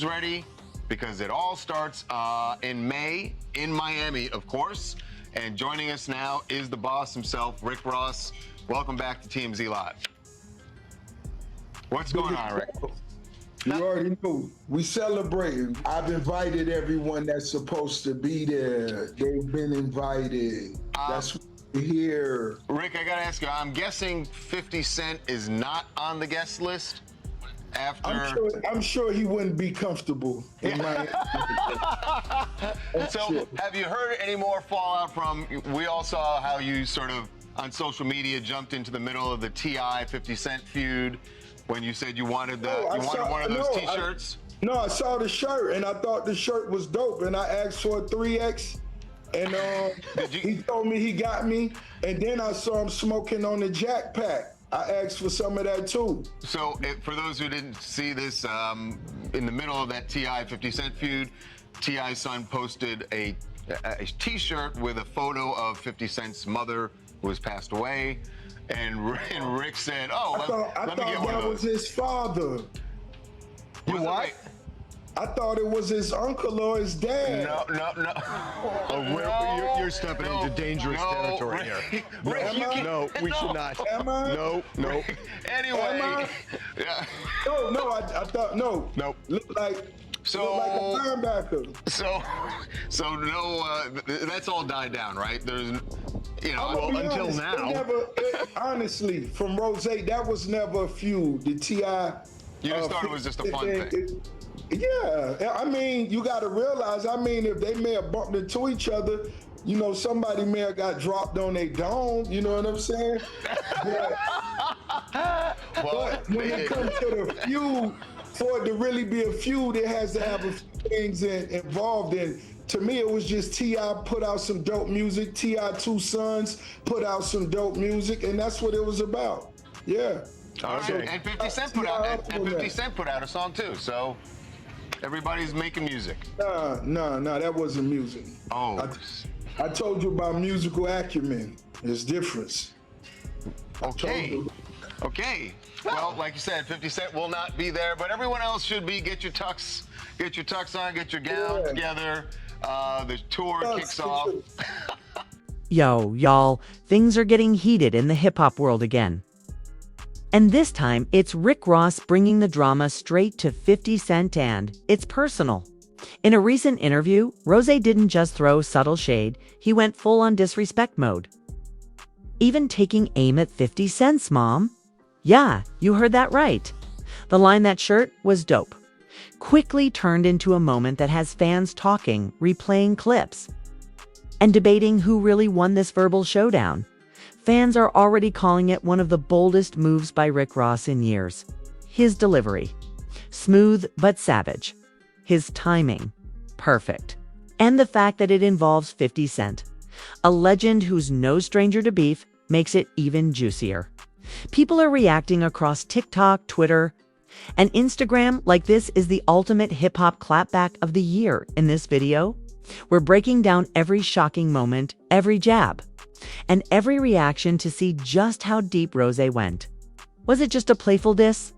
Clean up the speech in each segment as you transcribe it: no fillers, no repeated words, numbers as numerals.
ready because it all starts in May in Miami, of course. And joining us now is the boss himself, Rick Ross. Welcome back to TMZ Live. What's going on, Rick? You already know. We celebrating. I've invited everyone that's supposed to be there. They've been invited. That's here. Rick, I gotta ask you, I'm guessing 50 Cent is not on the guest list after... I'm sure he wouldn't be comfortable in my... So, have you heard any more fallout from... We all saw how you sort of, on social media, jumped into the middle of the T.I. 50 Cent feud when you said you wanted one of those T-shirts? No, I saw the shirt and I thought the shirt was dope, and I asked for a 3X, and he told me he got me, and then I saw him smoking on the Jack Pack. I asked for some of that too. So, for those who didn't see this, in the middle of that T.I. 50 Cent feud, T.I.'s son posted a T-shirt with a photo of 50 Cent's mother, who has passed away. And Rick said, "Oh, let me get one of those." I thought that was his father. You what? I thought it was his uncle or his dad. No. You're stepping into dangerous territory here. Rick, no, we should not. Am I? No. Anyway. Yeah. No, I thought, no. Nope. Looked like a linebacker. So no, that's all died down, right? There's, until now. Honestly, from Rose, that was never a feud. The T.I. You just thought it was just a fun thing. Yeah, I mean, you got to realize, if they may have bumped into each other, somebody may have got dropped on their dome, you know what I'm saying? But when it comes to the feud, for it to really be a feud, it has to have a few things involved in. To me, it was just T.I. put out some dope music, T.I. two sons put out some dope music, and that's what it was about. Yeah. All right. So, and 50 Cent put out a song too, so everybody's making music. No, that wasn't music. Oh. I told you about musical acumen. There's difference. Okay. Well, like you said, 50 Cent will not be there, but everyone else should be. Get your tux on, get your gown together. The tour kicks off. Yo, y'all, things are getting heated in the hip-hop world again. And this time, it's Rick Ross bringing the drama straight to 50 Cent, and it's personal. In a recent interview, Rose didn't just throw subtle shade, he went full-on disrespect mode. Even taking aim at 50 Cent's mom. Yeah, you heard that right. The line "that shirt was dope" quickly turned into a moment that has fans talking, replaying clips, and debating who really won this verbal showdown. Fans are already calling it one of the boldest moves by Rick Ross in years. His delivery, smooth but savage. His timing, perfect. And the fact that it involves 50 Cent, a legend who's no stranger to beef, makes it even juicier. People are reacting across TikTok, Twitter, and Instagram like this is the ultimate hip-hop clapback of the year. In this video, we're breaking down every shocking moment, every jab, and every reaction to see just how deep Rose went. Was it just a playful diss?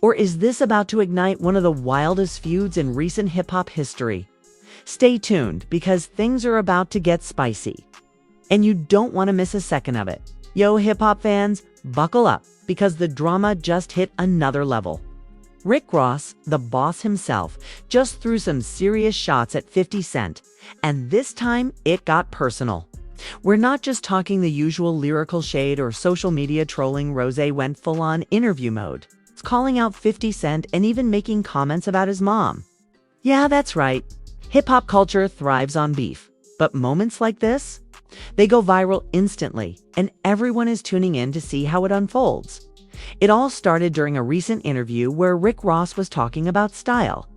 Or is this about to ignite one of the wildest feuds in recent hip-hop history? Stay tuned, because things are about to get spicy, and you don't want to miss a second of it. Yo, hip-hop fans, buckle up, because the drama just hit another level. Rick Ross, the boss himself, just threw some serious shots at 50 Cent, and this time it got personal. We're not just talking the usual lyrical shade or social media trolling. Rose went full-on interview mode. It's calling out 50 Cent and even making comments about his mom. Yeah, that's right. Hip-hop culture thrives on beef. But moments like this, they go viral instantly, and everyone is tuning in to see how it unfolds. It all started during a recent interview where Rick Ross was talking about style,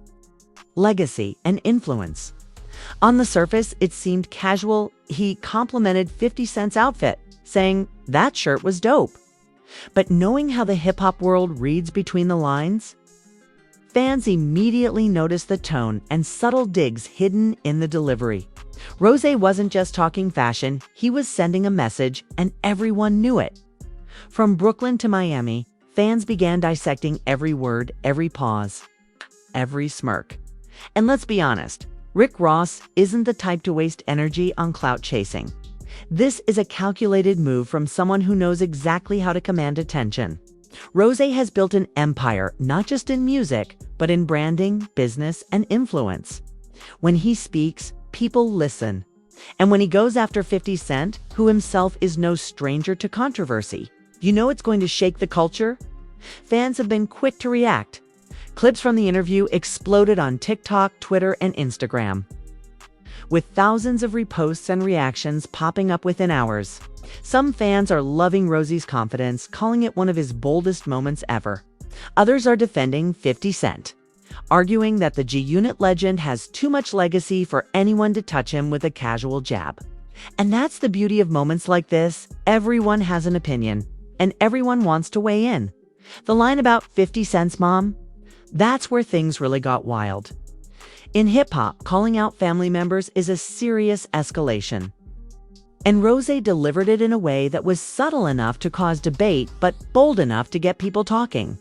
legacy, and influence. On the surface, it seemed casual. He complimented 50 Cent's outfit, saying that shirt was dope. But knowing how the hip-hop world reads between the lines, fans immediately noticed the tone and subtle digs hidden in the delivery. Rose wasn't just talking fashion, he was sending a message, and everyone knew it. From Brooklyn to Miami, fans began dissecting every word, every pause, every smirk. And let's be honest, Rick Ross isn't the type to waste energy on clout chasing. This is a calculated move from someone who knows exactly how to command attention. Rose has built an empire, not just in music, but in branding, business, and influence. When he speaks, people listen. And when he goes after 50 Cent, who himself is no stranger to controversy, you know it's going to shake the culture? Fans have been quick to react. Clips from the interview exploded on TikTok, Twitter, and Instagram, with thousands of reposts and reactions popping up within hours. Some fans are loving Rosie's confidence, calling it one of his boldest moments ever. Others are defending 50 Cent, arguing that the G-Unit legend has too much legacy for anyone to touch him with a casual jab. And that's the beauty of moments like this. Everyone has an opinion, and everyone wants to weigh in. The line about 50 Cent's mom? That's where things really got wild. In hip-hop, calling out family members is a serious escalation. And Rose delivered it in a way that was subtle enough to cause debate, but bold enough to get people talking.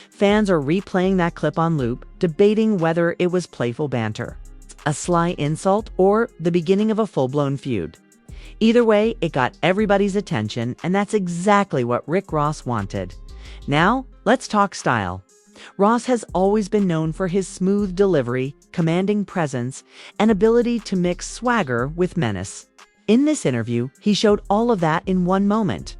Fans are replaying that clip on loop, debating whether it was playful banter, a sly insult, or the beginning of a full-blown feud. Either way, it got everybody's attention, and that's exactly what Rick Ross wanted. Now, let's talk style. Ross has always been known for his smooth delivery, commanding presence, and ability to mix swagger with menace. In this interview, he showed all of that in one moment.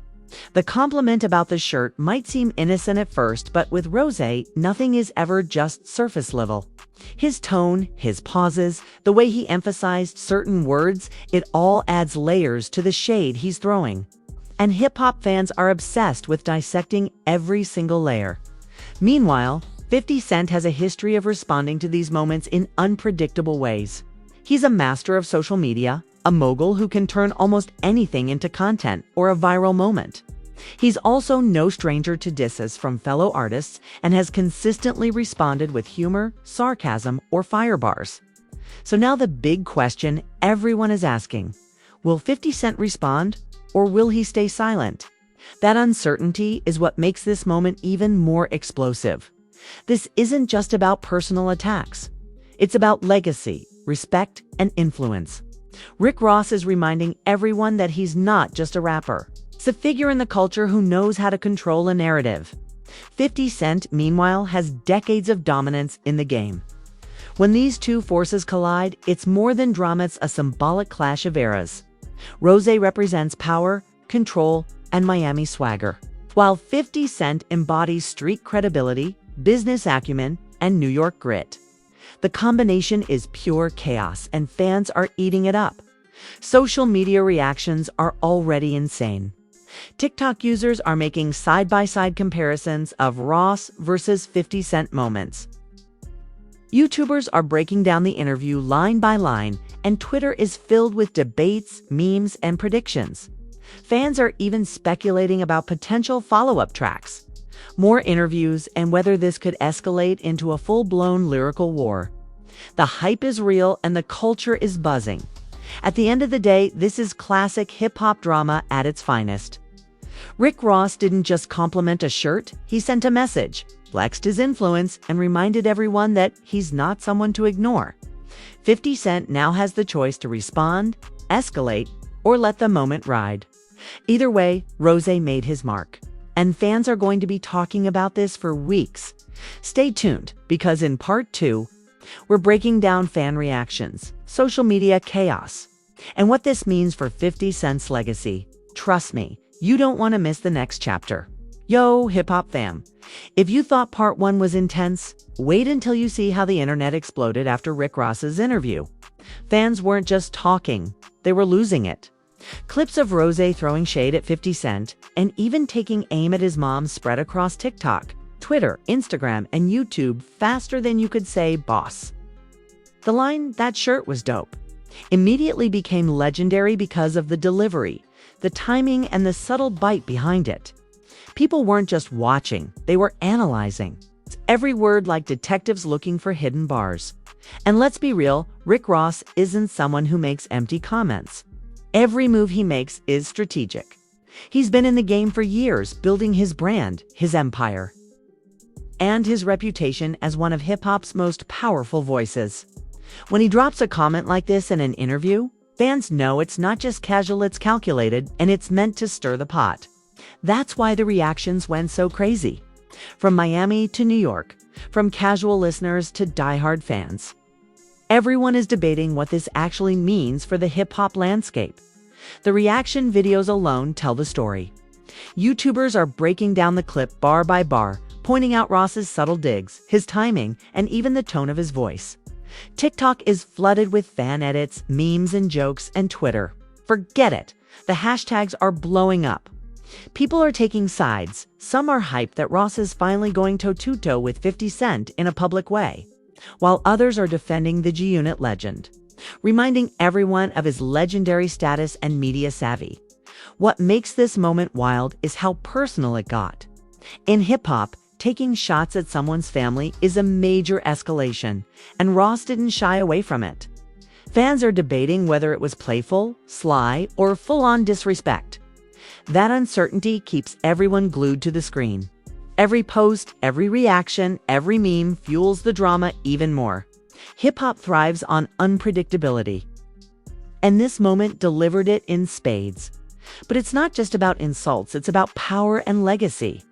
The compliment about the shirt might seem innocent at first, but with Rose, nothing is ever just surface level. His tone, his pauses, the way he emphasized certain words, it all adds layers to the shade he's throwing. And hip-hop fans are obsessed with dissecting every single layer. Meanwhile, 50 Cent has a history of responding to these moments in unpredictable ways. He's a master of social media, a mogul who can turn almost anything into content or a viral moment. He's also no stranger to disses from fellow artists and has consistently responded with humor, sarcasm, or fire bars. So now the big question everyone is asking, will 50 Cent respond, or will he stay silent? That uncertainty is what makes this moment even more explosive. This isn't just about personal attacks. It's about legacy, respect, and influence. Rick Ross is reminding everyone that he's not just a rapper. It's a figure in the culture who knows how to control a narrative. 50 Cent, meanwhile, has decades of dominance in the game. When these two forces collide, it's more than drama, it's a symbolic clash of eras. Rose represents power, control, and Miami swagger, while 50 Cent embodies street credibility, business acumen, and New York grit. The combination is pure chaos, and fans are eating it up. Social media reactions are already insane. TikTok users are making side-by-side comparisons of Ross versus 50 Cent moments. YouTubers are breaking down the interview line by line, and Twitter is filled with debates, memes, and predictions. Fans are even speculating about potential follow-up tracks, more interviews, and whether this could escalate into a full-blown lyrical war. The hype is real and the culture is buzzing. At the end of the day, this is classic hip-hop drama at its finest. Rick Ross didn't just compliment a shirt, he sent a message, flexed his influence, and reminded everyone that he's not someone to ignore. 50 Cent now has the choice to respond, escalate, or let the moment ride. Either way, Rose made his mark, and fans are going to be talking about this for weeks. Stay tuned, because in part 2, we're breaking down fan reactions, social media chaos, and what this means for 50 Cent's legacy. Trust me, you don't want to miss the next chapter. Yo, hip-hop fam, if you thought part 1 was intense, wait until you see how the internet exploded after Rick Ross's interview. Fans weren't just talking, they were losing it. Clips of Rose throwing shade at 50 Cent and even taking aim at his mom spread across TikTok, Twitter, Instagram, and YouTube faster than you could say boss. The line, "That shirt was dope," immediately became legendary because of the delivery, the timing, and the subtle bite behind it. People weren't just watching, they were analyzing. Every word like detectives looking for hidden bars. And let's be real, Rick Ross isn't someone who makes empty comments. Every move he makes is strategic. He's been in the game for years, building his brand, his empire, and his reputation as one of hip-hop's most powerful voices. When he drops a comment like this in an interview, fans know it's not just casual, it's calculated, and it's meant to stir the pot. That's why the reactions went so crazy. From Miami to New York, from casual listeners to diehard fans. Everyone is debating what this actually means for the hip-hop landscape. The reaction videos alone tell the story. YouTubers are breaking down the clip bar by bar, pointing out Ross's subtle digs, his timing, and even the tone of his voice. TikTok is flooded with fan edits, memes, and jokes, and Twitter. Forget it. The hashtags are blowing up. People are taking sides. Some are hyped that Ross is finally going toe-to-toe with 50 Cent in a public way, while others are defending the G-Unit legend, reminding everyone of his legendary status and media savvy. What makes this moment wild is how personal it got. In hip-hop, taking shots at someone's family is a major escalation, and Ross didn't shy away from it. Fans are debating whether it was playful, sly, or full-on disrespect. That uncertainty keeps everyone glued to the screen. Every post, every reaction, every meme fuels the drama even more. Hip-hop thrives on unpredictability. And this moment delivered it in spades. But it's not just about insults, it's about power and legacy.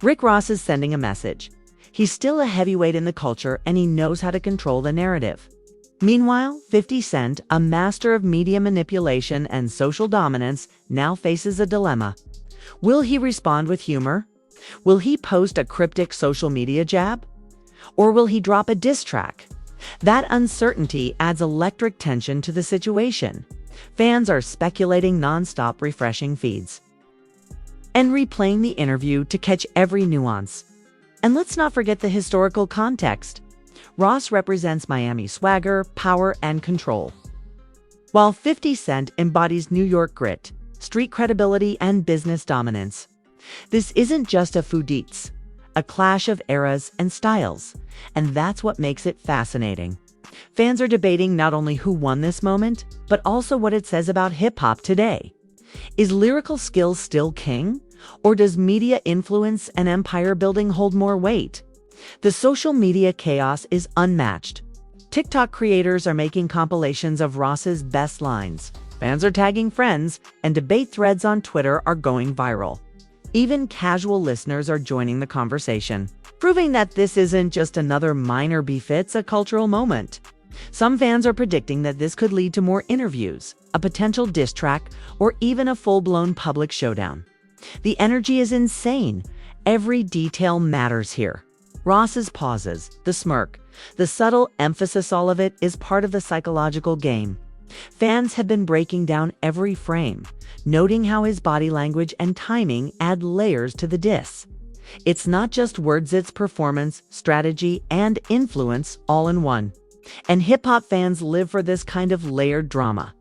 Rick Ross is sending a message. He's still a heavyweight in the culture, and he knows how to control the narrative. Meanwhile, 50 Cent, a master of media manipulation and social dominance, now faces a dilemma. Will he respond with humor? Will he post a cryptic social media jab? Or will he drop a diss track? That uncertainty adds electric tension to the situation. Fans are speculating nonstop, refreshing feeds and replaying the interview to catch every nuance. And let's not forget the historical context. Ross represents Miami swagger, power, and control, while 50 Cent embodies New York grit, street credibility, and business dominance. This isn't just a foodits, a clash of eras and styles, and that's what makes it fascinating. Fans are debating not only who won this moment, but also what it says about hip-hop today. Is lyrical skill still king, or does media influence and empire building hold more weight? The social media chaos is unmatched. TikTok creators are making compilations of Ross's best lines. Fans are tagging friends, and debate threads on Twitter are going viral. Even casual listeners are joining the conversation, proving that this isn't just another minor beef, it's a cultural moment. Some fans are predicting that this could lead to more interviews, a potential diss track, or even a full-blown public showdown. The energy is insane. Every detail matters here. Ross's pauses, the smirk, the subtle emphasis, all of it is part of the psychological game. Fans have been breaking down every frame, noting how his body language and timing add layers to the diss. It's not just words, it's performance, strategy, and influence all in one. And hip-hop fans live for this kind of layered drama.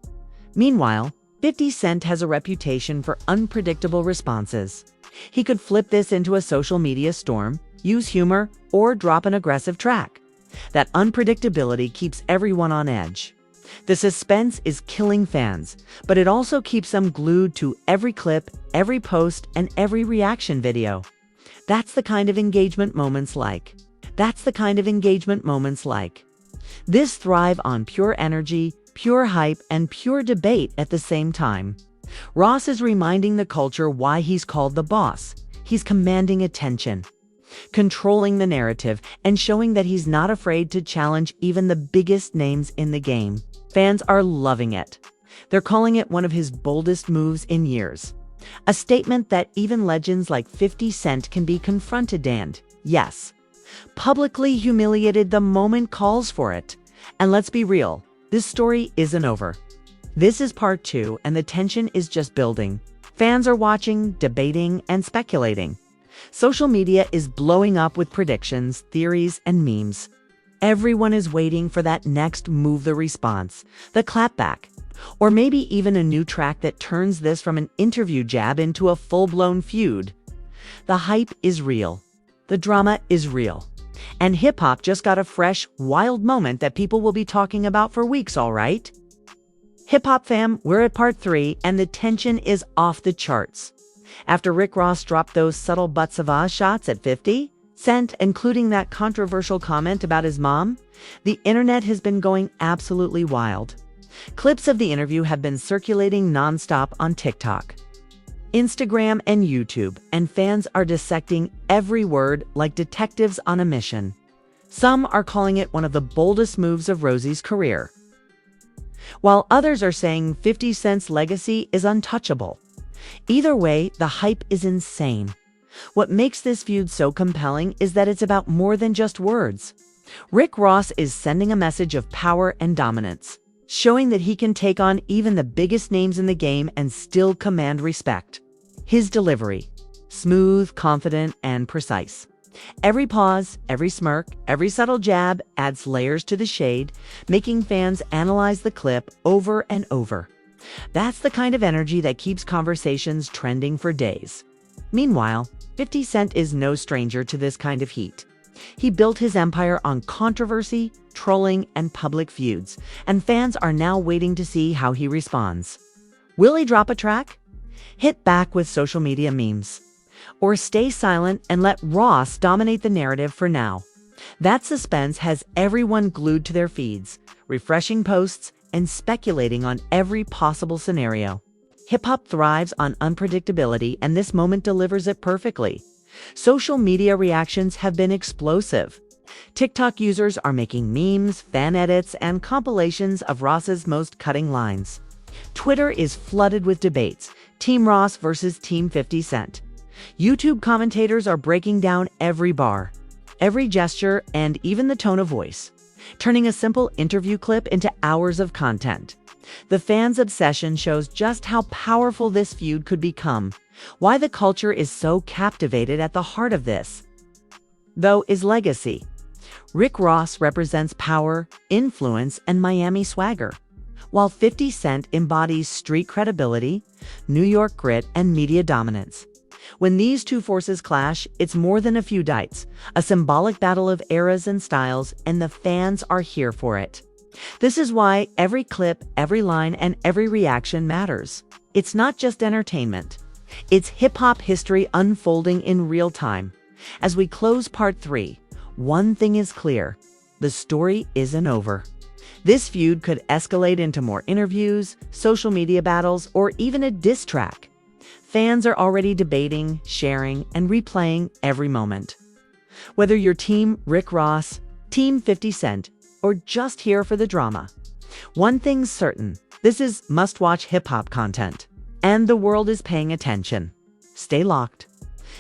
Meanwhile, 50 Cent has a reputation for unpredictable responses. He could flip this into a social media storm, use humor, or drop an aggressive track. That unpredictability keeps everyone on edge. The suspense is killing fans, but it also keeps them glued to every clip, every post, and every reaction video. That's the kind of engagement moments like. This thrive on pure energy, pure hype, and pure debate at the same time. Ross is reminding the culture why he's called the boss. He's commanding attention, controlling the narrative, and showing that he's not afraid to challenge even the biggest names in the game. Fans are loving it. They're calling it one of his boldest moves in years. A statement that even legends like 50 Cent can be confronted and, yes, publicly humiliated. The moment calls for it. And let's be real, this story isn't over. This is part 2, and the tension is just building. Fans are watching, debating, and speculating. Social media is blowing up with predictions, theories, and memes. Everyone is waiting for that next move, the response, the clapback, or maybe even a new track that turns this from an interview jab into a full-blown feud. The hype is real. The drama is real. And hip-hop just got a fresh, wild moment that people will be talking about for weeks, all right? Hip-hop fam, we're at part 3, and the tension is off the charts. After Rick Ross dropped those subtle but savage shots at 50, Cent, including that controversial comment about his mom, the internet has been going absolutely wild. Clips of the interview have been circulating nonstop on TikTok, Instagram, and YouTube, and fans are dissecting every word like detectives on a mission. Some are calling it one of the boldest moves of Rosie's career, while others are saying 50 Cent's legacy is untouchable. Either way, the hype is insane. What makes this feud so compelling is that it's about more than just words. Rick Ross is sending a message of power and dominance, showing that he can take on even the biggest names in the game and still command respect. His delivery: smooth, confident, and precise. Every pause, every smirk, every subtle jab adds layers to the shade, making fans analyze the clip over and over. That's the kind of energy that keeps conversations trending for days. Meanwhile, 50 Cent is no stranger to this kind of heat. He built his empire on controversy, trolling, and public feuds, and fans are now waiting to see how he responds. Will he drop a track? Hit back with social media memes? Or stay silent and let Ross dominate the narrative for now? That suspense has everyone glued to their feeds, refreshing posts and speculating on every possible scenario. Hip-hop thrives on unpredictability, and this moment delivers it perfectly. Social media reactions have been explosive. TikTok users are making memes, fan edits, and compilations of Ross's most cutting lines. Twitter is flooded with debates: Team Ross versus Team 50 Cent. YouTube commentators are breaking down every bar, every gesture, and even the tone of voice, turning a simple interview clip into hours of content. The fans' obsession shows just how powerful this feud could become, why the culture is so captivated at the heart of this, though, is legacy. Rick Ross represents power, influence, and Miami swagger, while 50 Cent embodies street credibility, New York grit, and media dominance. When these two forces clash, it's more than a few dites, a symbolic battle of eras and styles, and the fans are here for it. This is why every clip, every line, and every reaction matters. It's not just entertainment. It's hip-hop history unfolding in real time. As we close part 3, one thing is clear: the story isn't over. This feud could escalate into more interviews, social media battles, or even a diss track. Fans are already debating, sharing, and replaying every moment. Whether you're Team Rick Ross, Team 50 Cent, or just here for the drama, one thing's certain: this is must-watch hip-hop content. And the world is paying attention. Stay locked,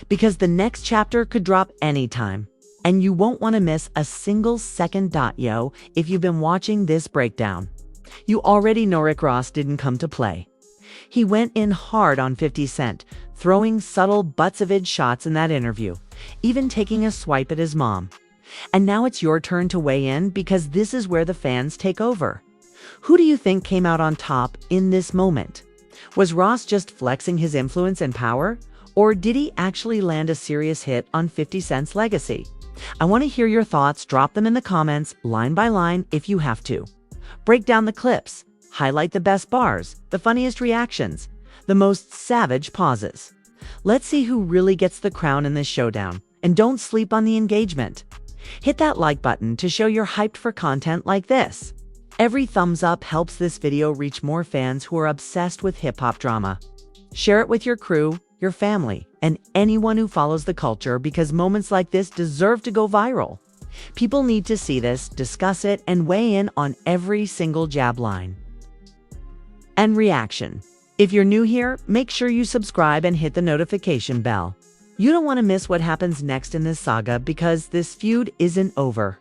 because the next chapter could drop anytime, and you won't want to miss a single second. Yo, if you've been watching this breakdown, you already know Rick Ross didn't come to play. He went in hard on 50 Cent, throwing subtle butts-of-id shots in that interview, even taking a swipe at his mom. And now it's your turn to weigh in, because this is where the fans take over. Who do you think came out on top in this moment? Was Ross just flexing his influence and power? Or did he actually land a serious hit on 50 Cent's legacy? I want to hear your thoughts. Drop them in the comments, line by line if you have to. Break down the clips, highlight the best bars, the funniest reactions, the most savage pauses. Let's see who really gets the crown in this showdown. And don't sleep on the engagement. Hit that like button to show you're hyped for content like this. Every thumbs up helps this video reach more fans who are obsessed with hip-hop drama. Share it with your crew, your family, and anyone who follows the culture, because moments like this deserve to go viral. People need to see this, discuss it, and weigh in on every single jab line and reaction. If you're new here, make sure you subscribe and hit the notification bell. You don't want to miss what happens next in this saga, because this feud isn't over.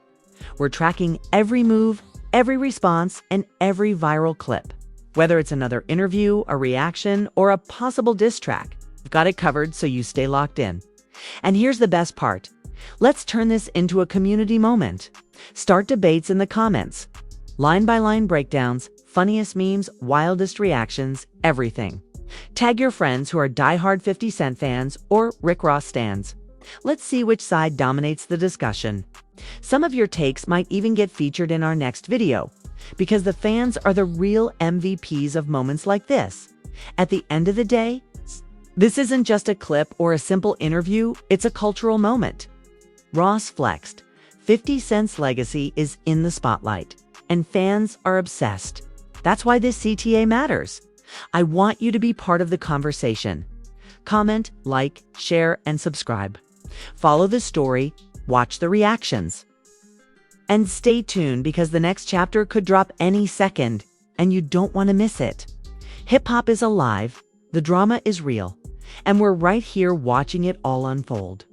We're tracking every move, every response, and every viral clip. Whether it's another interview, a reaction, or a possible diss track, we've got it covered, so you stay locked in. And here's the best part. Let's turn this into a community moment. Start debates in the comments. Line-by-line breakdowns, funniest memes, wildest reactions, everything. Tag your friends who are diehard 50 Cent fans or Rick Ross stans. Let's see which side dominates the discussion. Some of your takes might even get featured in our next video, because the fans are the real MVPs of moments like this. At the end of the day, this isn't just a clip or a simple interview, it's a cultural moment. Ross flexed. 50 Cent's legacy is in the spotlight, and fans are obsessed. That's why this CTA matters. I want you to be part of the conversation. Comment, like, share, and subscribe. Follow the story, watch the reactions. And stay tuned because the next chapter could drop any second, and you don't want to miss it. Hip-hop is alive, the drama is real, and we're right here watching it all unfold.